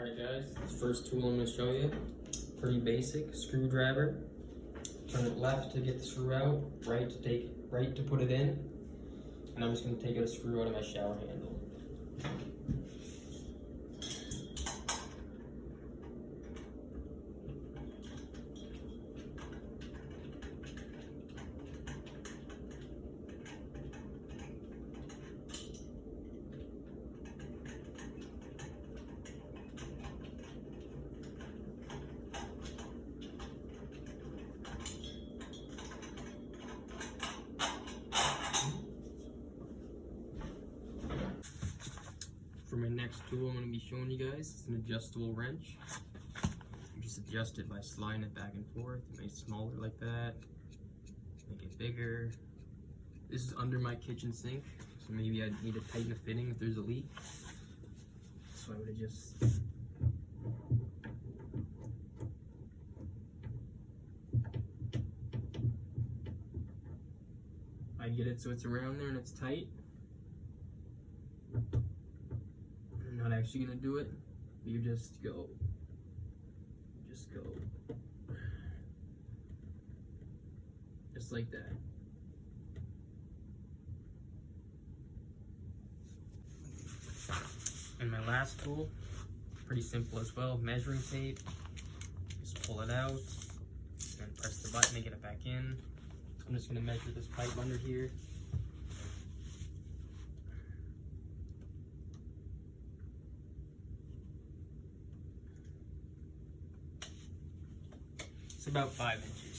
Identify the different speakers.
Speaker 1: Alright guys, this first tool I'm going to show you, pretty basic, screwdriver. Turn it left to get the screw out, right to put it in, and I'm just going to take out a screw out of my shower handle. For my next tool I'm going to be showing you guys, it's an adjustable wrench. You just adjust it by sliding it back and forth. You make it smaller like that, make it bigger. This is under my kitchen sink, so maybe I need to tighten the fitting if there's a leak. So I would just get it so it's around there and it's tight. I'm not actually gonna do it. You just go, just like that. And my last tool, pretty simple as well, measuring tape. Just pull it out and press the button to get it back in. I'm just gonna measure this pipe under here. It's about 5 inches.